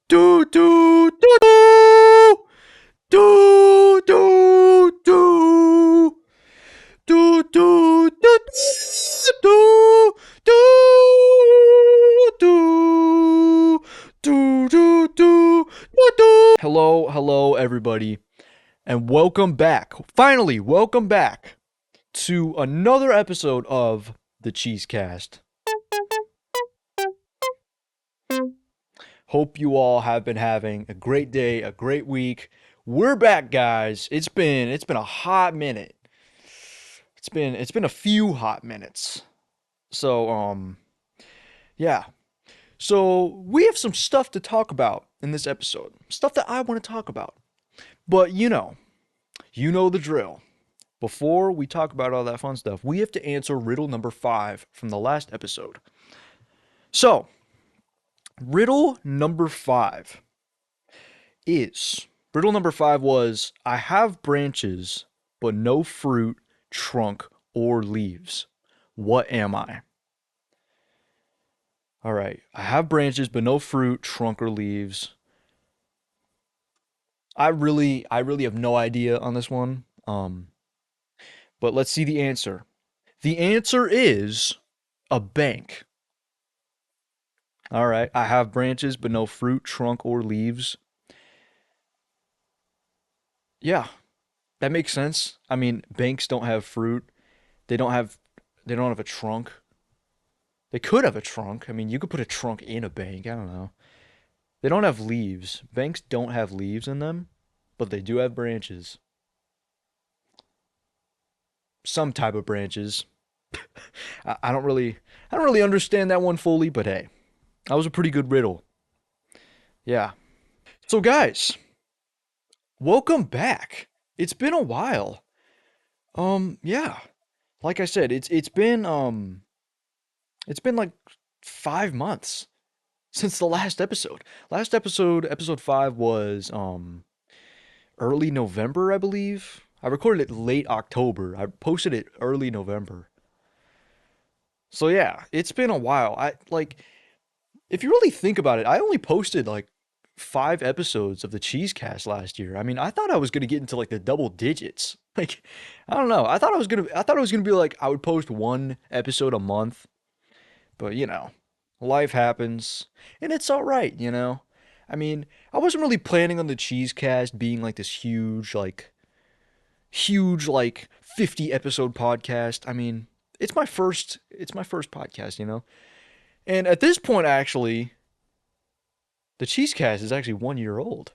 Do do do do do do do do do do do do do do do. Hello, everybody, and welcome back. Finally, welcome back to another episode of the CheeseCast. Hope you all have been having a great day, a great week. We're back, guys. It's been a hot minute. It's been a few hot minutes. So yeah. So we have some stuff to talk about in this episode. Stuff that I want to talk about. But you know the drill. Before we talk about all that fun stuff, we have to answer riddle number 5 from the last episode. So, riddle number 5 was I have branches but no fruit, trunk, or leaves. What am I? All right. I have branches but no fruit, trunk, or leaves. I really have no idea on this one. But let's see the answer. The answer is a bank. All right. I have branches but no fruit, trunk, or leaves. Yeah, that makes sense. I mean, banks don't have fruit. They don't have they don't have a trunk. They could have a trunk. I mean, you could put a trunk in a bank. I don't know. They don't have leaves. Banks don't have leaves in them, but they do have branches. Some type of branches. I don't really understand that one fully, but hey, that was a pretty good riddle. Yeah. So guys, welcome back. It's been a while. Yeah. Like I said, it's been like 5 months since the last episode. Last episode, episode 5 was early November, I believe. I recorded it late October. I posted it early November. So yeah, it's been a while. I like if you really think about it, I only posted like 5 episodes of the CheeseCast last year. I mean, I thought I was gonna get into like the double digits. Like, I don't know. I thought it was gonna be like I would post one episode a month, but life happens, and it's all right. I mean, I wasn't really planning on the CheeseCast being like this huge, 50 episode podcast. I mean, it's my first podcast. And at this point, actually, the CheeseCast is actually 1 year old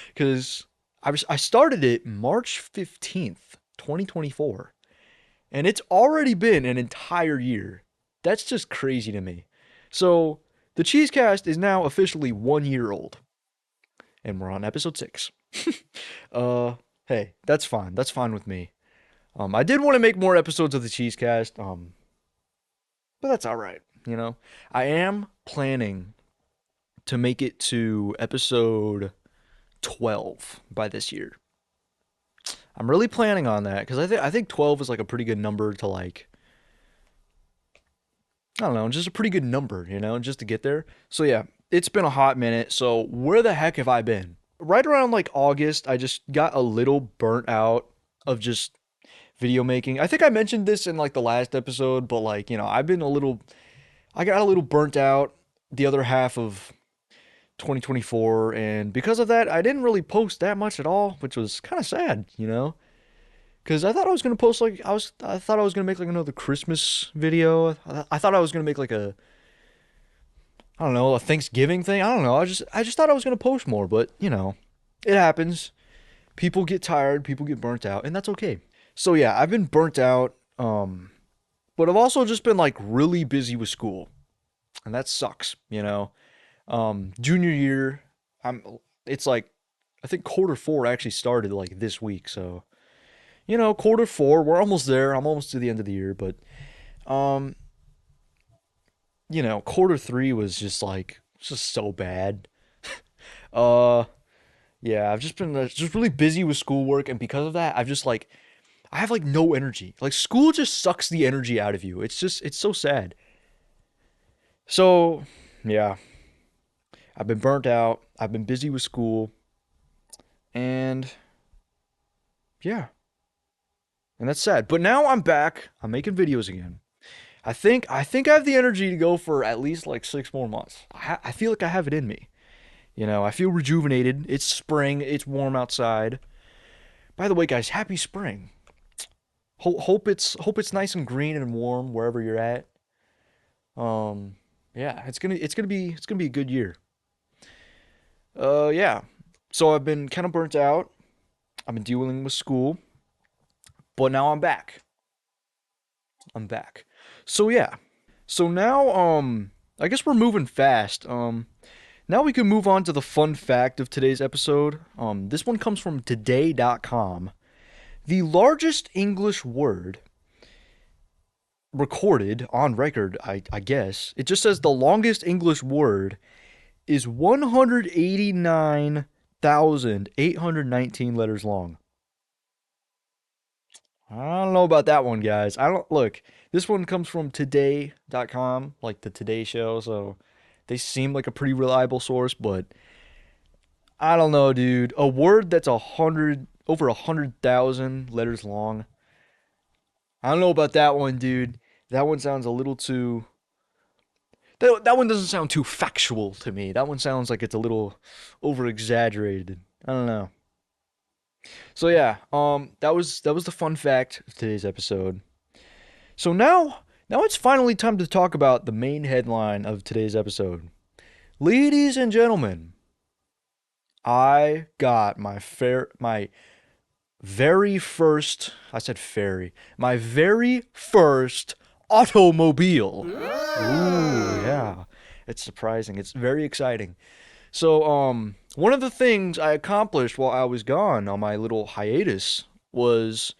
because I started it March 15th, 2024, and it's already been an entire year. That's just crazy to me. So the CheeseCast is now officially 1 year old, and we're on episode 6. uh, hey, that's fine. That's fine with me. I did want to make more episodes of the CheeseCast, but that's all right. I am planning to make it to episode 12 by this year. I'm really planning on that because I think 12 is like a pretty good number to like. I don't know, just a pretty good number, just to get there. So yeah, it's been a hot minute. So where the heck have I been? Right around like August, I just got a little burnt out of just video making. I think I mentioned this in like the last episode, but like, I got a little burnt out the other half of 2024, and because of that, I didn't really post that much at all, which was kind of sad. Because I thought I was gonna post like I thought I was gonna make like another Christmas video. I thought I was gonna make like I don't know, a Thanksgiving thing. I don't know. I just thought I was gonna post more, but it happens. People get tired, people get burnt out, and that's okay. So yeah, I've been burnt out, but I've also just been like really busy with school, and that sucks. Junior year, I'm. It's like I think quarter 4 actually started like this week, so quarter 4, we're almost there. I'm almost to the end of the year, but um, quarter 3 was just so bad. Uh, yeah, I've just been just really busy with schoolwork, and because of that, I have like no energy. Like school just sucks the energy out of you. It's so sad. So, yeah, I've been burnt out. I've been busy with school, and yeah, and that's sad. But now I'm back. I'm making videos again. I think I have the energy to go for at least like 6 more months. I feel like I have it in me. I feel rejuvenated. It's spring. It's warm outside. By the way, guys, happy spring. Hope it's nice and green and warm wherever you're at. Um, yeah, it's gonna be a good year. Yeah. So I've been kind of burnt out. I've been dealing with school, but now I'm back. I'm back. So yeah. So now I guess we're moving fast. Now we can move on to the fun fact of today's episode. This one comes from today.com. The largest English word recorded on record, I guess. It just says the longest English word is 189,819 letters long. I don't know about that one, guys. I don't look. This one comes from today.com, like the Today Show, so they seem like a pretty reliable source, but I don't know, dude. A word that's over 100,000 letters long. I don't know about that one, dude. That one sounds a little too. That one doesn't sound too factual to me. That one sounds like it's a little over exaggerated. I don't know. So yeah, that was the fun fact of today's episode. So now it's finally time to talk about the main headline of today's episode. Ladies and gentlemen, I got my very first, I said fairy, my very first automobile. Ooh, yeah. It's surprising. It's very exciting. So, one of the things I accomplished while I was gone on my little hiatus was,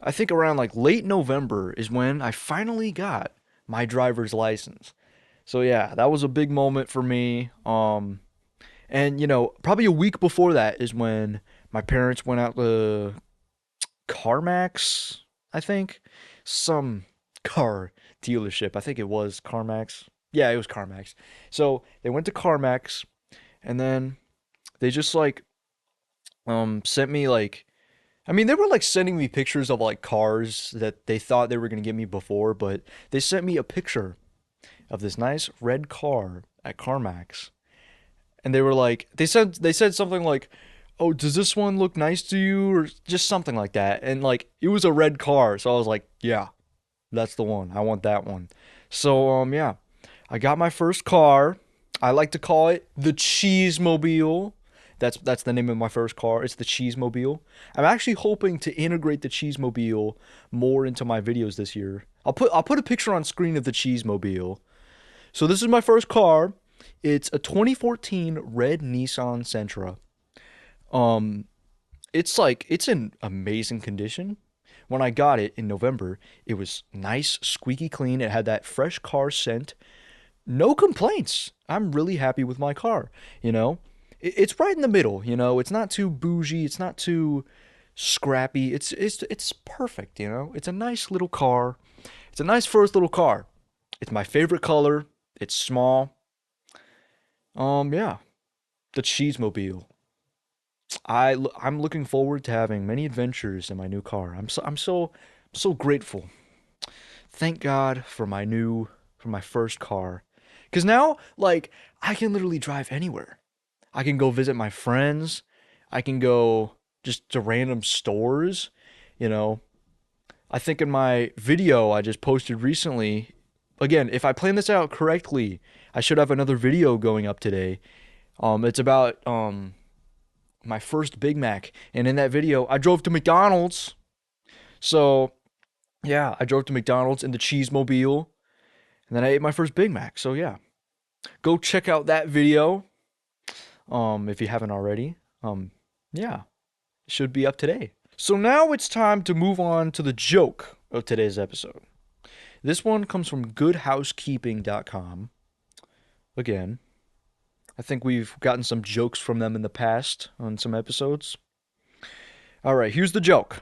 I think around like late November is when I finally got my driver's license. So yeah, that was a big moment for me. And probably a week before that is when my parents went out to CarMax, I think, some car dealership. I think it was CarMax. Yeah, it was CarMax. So they went to CarMax, and then they just like sent me like, I mean, they were like sending me pictures of like cars that they thought they were gonna get me before, but they sent me a picture of this nice red car at CarMax, and they were like, they said something like, "Oh, does this one look nice to you?" or just something like that, and like it was a red car, so I was like, "Yeah, that's the one. I want that one." So yeah, I got my first car. I like to call it the Cheese Mobile. That's the name of my first car. It's the Cheese Mobile. I'm actually hoping to integrate the Cheese Mobile more into my videos this year. I'll put a picture on screen of the Cheese Mobile. So this is my first car. It's a 2014 red Nissan Sentra. Um, it's in amazing condition. When I got it in November, it was nice, squeaky clean. It had that fresh car scent. No complaints. I'm really happy with my car, you know? It's right in the middle, you know? It's not too bougie, it's not too scrappy. It's perfect, you know? It's a nice little car. It's a nice first little car. It's my favorite color. It's small. Yeah, the Cheesemobile. I'm looking forward to having many adventures in my new car. I'm so grateful. Thank God for my first car. Cuz now like I can literally drive anywhere. I can go visit my friends. I can go just to random stores, you know. I think in my video I just posted recently, again, if I plan this out correctly, I should have another video going up today. It's about my first Big Mac, and in that video I drove to McDonald's. So yeah, I drove to McDonald's in the Cheese Mobile, and then I ate my first Big Mac. So yeah, go check out that video. If you haven't already. Yeah, it should be up today. So now it's time to move on to the joke of today's episode. This one comes from goodhousekeeping.com. Again, I think we've gotten some jokes from them in the past on some episodes. All right, here's the joke.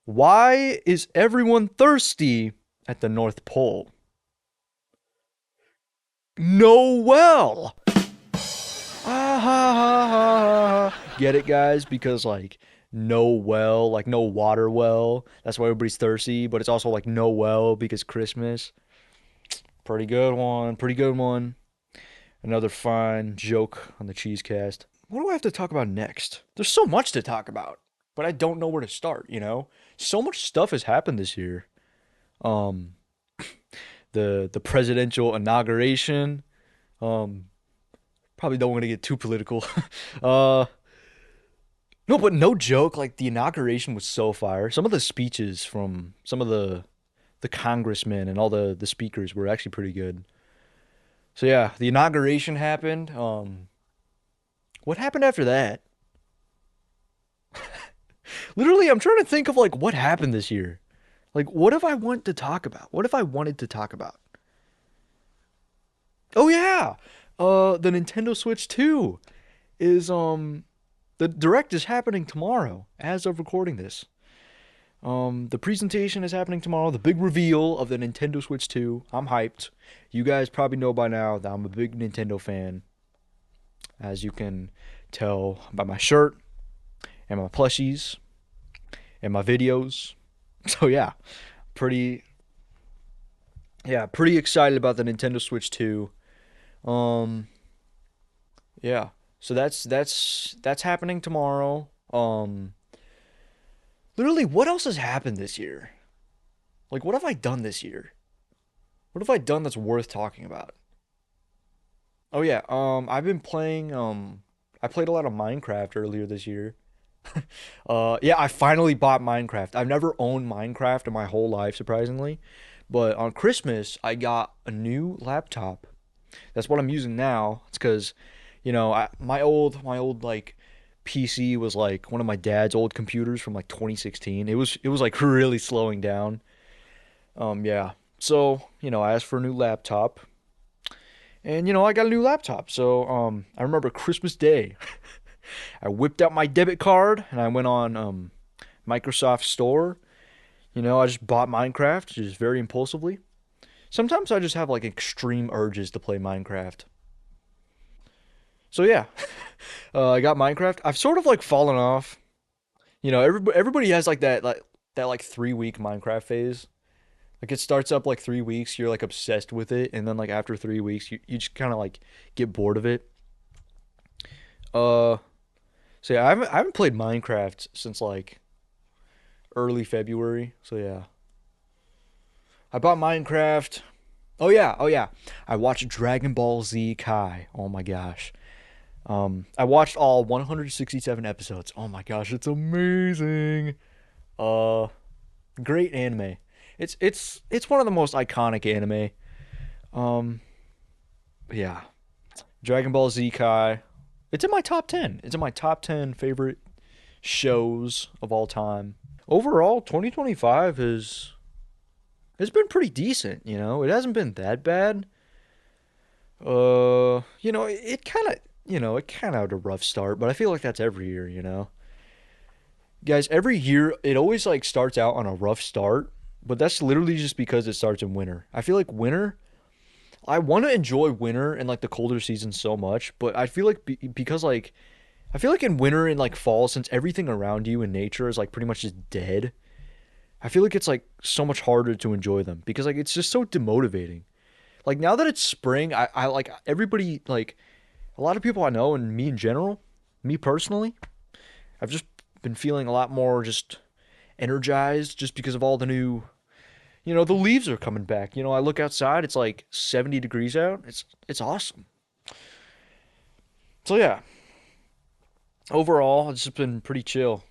Why is everyone thirsty at the North Pole? No well. ha ha ha. Get it, guys? Because like no well, like no water well. That's why everybody's thirsty. But it's also like no well because Christmas. Pretty good one. Pretty good one. Another fine joke on the CheeseCast. What do I have to talk about next? There's so much to talk about, but I don't know where to start, you know? So much stuff has happened this year. Um, the presidential inauguration. Um, Probably don't want to get too political. uh, no, but no joke, like the inauguration was so fire. Some of the speeches from some of the congressmen and all the speakers were actually pretty good. So yeah, the inauguration happened. What happened after that? Literally, I'm trying to think of like what happened this year. Like, what if I want to talk about? What if I wanted to talk about? Oh yeah, the Nintendo Switch 2 is the direct is happening tomorrow as of recording this. The presentation is happening tomorrow. The big reveal of the Nintendo Switch 2. I'm hyped. You guys probably know by now that I'm a big Nintendo fan, as you can tell by my shirt and my plushies and my videos. So yeah, pretty pretty excited about the Nintendo Switch 2. Um, yeah. So that's happening tomorrow. Literally, what else has happened this year? Like, what have I done this year? What have I done that's worth talking about? Oh yeah, I've been playing. I played a lot of Minecraft earlier this year. Yeah, I finally bought Minecraft. I've never owned Minecraft in my whole life, surprisingly. But on Christmas, I got a new laptop. That's what I'm using now. It's because, my old like PC was like one of my dad's old computers from like 2016. It was like really slowing down. Yeah. So, I asked for a new laptop. And I got a new laptop. So, I remember Christmas Day. I whipped out my debit card and I went on Microsoft Store. I just bought Minecraft just very impulsively. Sometimes I just have like extreme urges to play Minecraft. So yeah, I got Minecraft. I've sort of like fallen off. Everybody has like that like 3 week Minecraft phase. Like it starts up like 3 weeks, you're like obsessed with it, and then like after 3 weeks, you just kind of like get bored of it. Uh, so yeah, I haven't played Minecraft since like early February. So yeah, I bought Minecraft. Oh yeah, I watched Dragon Ball Z Kai. Oh my gosh. I watched all 167 episodes. Oh my gosh, it's amazing. Uh, Great anime. It's one of the most iconic anime. Um, yeah, Dragon Ball Z Kai. It's in my top 10. It's in my top 10 favorite shows of all time. Overall, 2025 has been pretty decent, It hasn't been that bad. It kind of had a rough start, but I feel like that's every year. Guys, every year it always like starts out on a rough start, but that's literally just because it starts in winter. I feel like winter, I want to enjoy winter and like the colder seasons so much, but I feel like because like I feel like in winter and like fall, since everything around you in nature is like pretty much just dead, I feel like it's like so much harder to enjoy them because like it's just so demotivating. Like now that it's spring, I like everybody like a lot of people I know and me in general, me personally, I've just been feeling a lot more just energized just because of all the new, the leaves are coming back. I look outside, it's like 70 degrees out. It's awesome. So yeah, overall, it's just been pretty chill.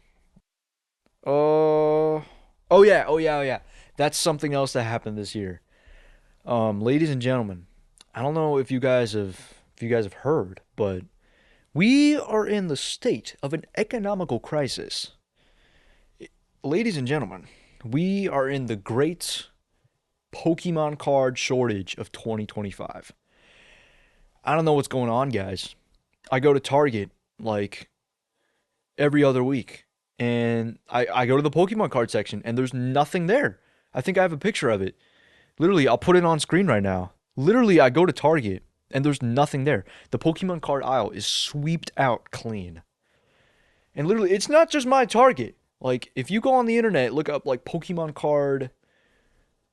Oh yeah. That's something else that happened this year. Ladies and gentlemen, I don't know if you guys have heard, but we are in the state of an economical crisis. Ladies and gentlemen, we are in the great Pokemon card shortage of 2025. I don't know what's going on, guys. I go to Target like every other week, and I go to the Pokemon card section, and there's nothing there. I think I have a picture of it. Literally, I'll put it on screen right now. Literally, I go to Target and there's nothing there. The Pokemon card aisle is sweeped out clean. And literally, it's not just my Target. Like, if you go on the internet, look up like Pokemon Card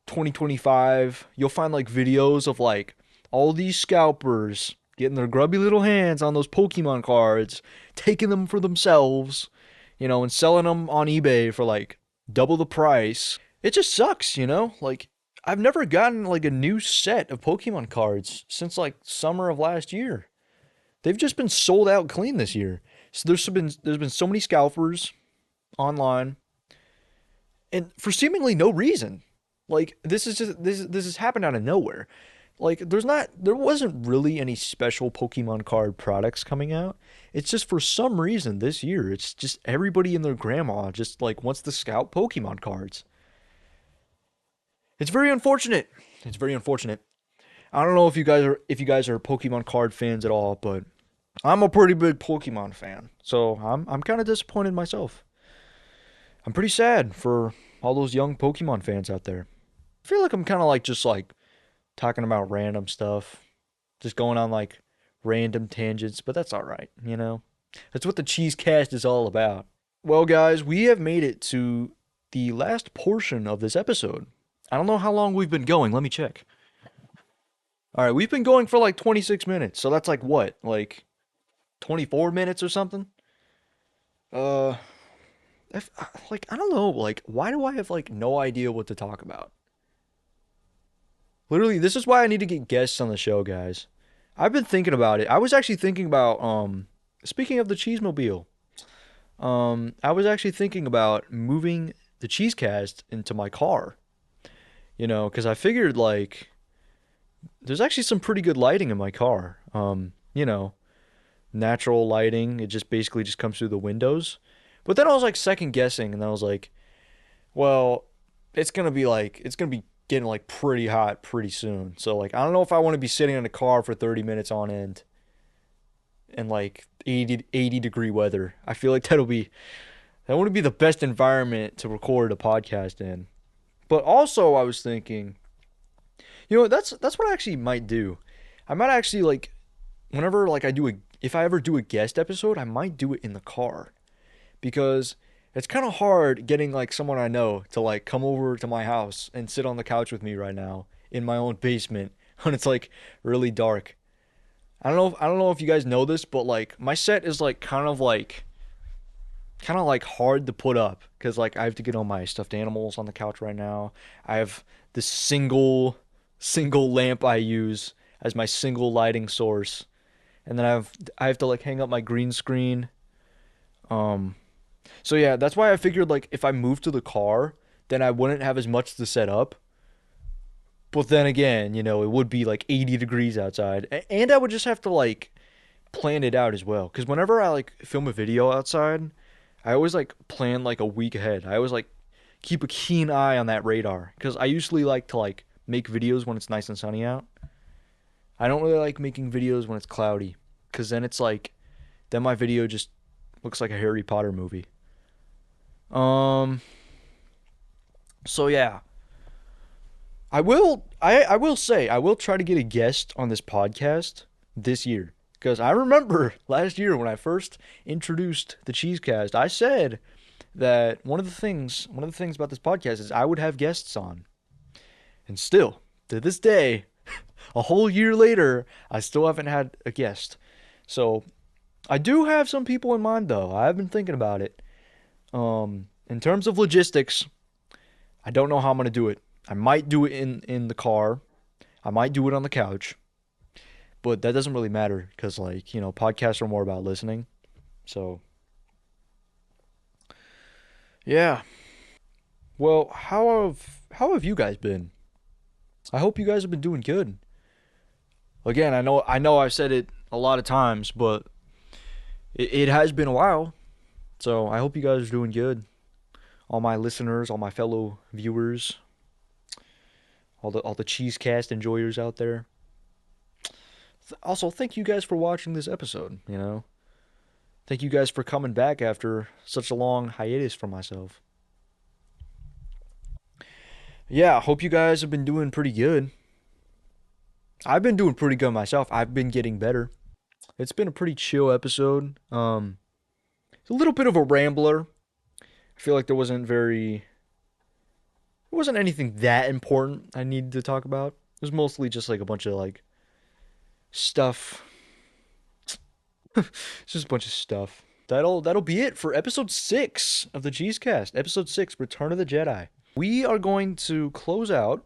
2025, you'll find like videos of like all these scalpers getting their grubby little hands on those Pokemon cards, taking them for themselves, and selling them on eBay for like double the price. It just sucks, Like, I've never gotten like a new set of Pokemon cards since like summer of last year. They've just been sold out clean this year. So there's been so many scalpers online, and for seemingly no reason. Like, this has happened out of nowhere. Like, there wasn't really any special Pokemon card products coming out. It's just for some reason this year, it's just everybody and their grandma just like wants to scout Pokemon cards. It's very unfortunate. It's very unfortunate. I don't know if you guys are Pokemon card fans at all, but I'm a pretty big Pokemon fan. So I'm kind of disappointed myself. I'm pretty sad for all those young Pokemon fans out there. I feel like I'm kind of like just like talking about random stuff, just going on like random tangents, but that's all right. That's what the CheeseCast is all about. Well, guys, we have made it to the last portion of this episode. I don't know how long we've been going. Let me check. All right, we've been going for like 26 minutes. So that's like what? Like 24 minutes or something? Uh, like, I don't know. Like, why do I have like no idea what to talk about? Literally, this is why I need to get guests on the show, guys. I've been thinking about it. I was actually thinking about speaking of the Cheesemobile, I was actually thinking about moving the Cheesecast into my car. Because I figured like there's actually some pretty good lighting in my car. Natural lighting. It just basically just comes through the windows. But then I was like second guessing, and I was like, well, it's gonna be getting like pretty hot pretty soon. So like I don't know if I want to be sitting in a car for 30 minutes on end in like 80 degree weather. I feel like that wouldn't be the best environment to record a podcast in. But also I was thinking, that's what I actually might do. I might actually like whenever like if I ever do a guest episode, I might do it in the car because it's kind of hard getting like someone I know to like come over to my house and sit on the couch with me right now in my own basement when it's like really dark. I don't know if you guys know this, but like my set is like kind of like hard to put up because like I have to get all my stuffed animals on the couch right now. I have this single lamp I use as my single lighting source, and then I have to like hang up my green screen. Um, so yeah, that's why I figured like if I moved to the car, then I wouldn't have as much to set up. But then again, it would be like 80 degrees outside, and I would just have to like plan it out as well. Because whenever I like film a video outside, I always like plan like a week ahead. I always like keep a keen eye on that radar because I usually like to like make videos when it's nice and sunny out. I don't really like making videos when it's cloudy because then my video just looks like a Harry Potter movie. Um, so yeah, I will say I will try to get a guest on this podcast this year because I remember last year when I first introduced the Cheesecast, I said that one of the things about this podcast is I would have guests on. And still, to this day, a whole year later, I still haven't had a guest. So, I do have some people in mind though. I've been thinking about it. In terms of logistics, I don't know how I'm gonna do it. I might do it in the car. I might do it on the couch, but that doesn't really matter because like podcasts are more about listening. So yeah. Well, how have you guys been? I hope you guys have been doing good. Again, I know I've said it a lot of times, but it has been a while. So I hope you guys are doing good. All my listeners, all my fellow viewers, all the Cheesecast enjoyers out there. Also, thank you guys for watching this episode. Thank you guys for coming back after such a long hiatus from myself. Yeah, I hope you guys have been doing pretty good. I've been doing pretty good myself. I've been getting better. It's been a pretty chill episode. It's a little bit of a rambler. I feel like there wasn't anything that important I needed to talk about. It was mostly just like a bunch of like stuff. It's just a bunch of stuff. That'll be it for episode 6 of the CheeseCast. Episode 6, Return of the Jedi. We are going to close out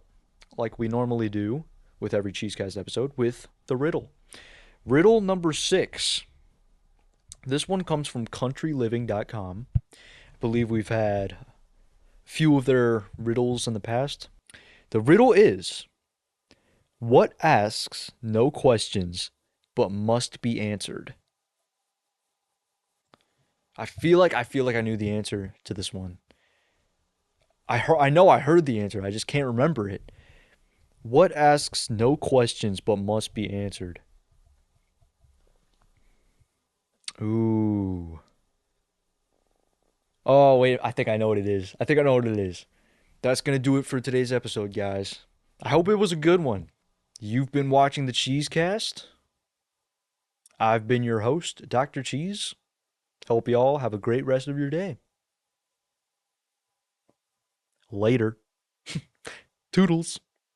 like we normally do with every CheeseCast episode with the riddle. Riddle number 6. This one comes from countryliving.com. I believe we've had a few of their riddles in the past. The riddle is, what asks no questions but must be answered? I feel like I knew the answer to this one. I know I heard the answer. I just can't remember it. What asks no questions but must be answered? Ooh. Oh, wait, I think I know what it is. I think I know what it is. That's going to do it for today's episode, guys. I hope it was a good one. You've been watching the CheeseCast. I've been your host, Dr. Cheese. Hope y'all have a great rest of your day. Later. Toodles.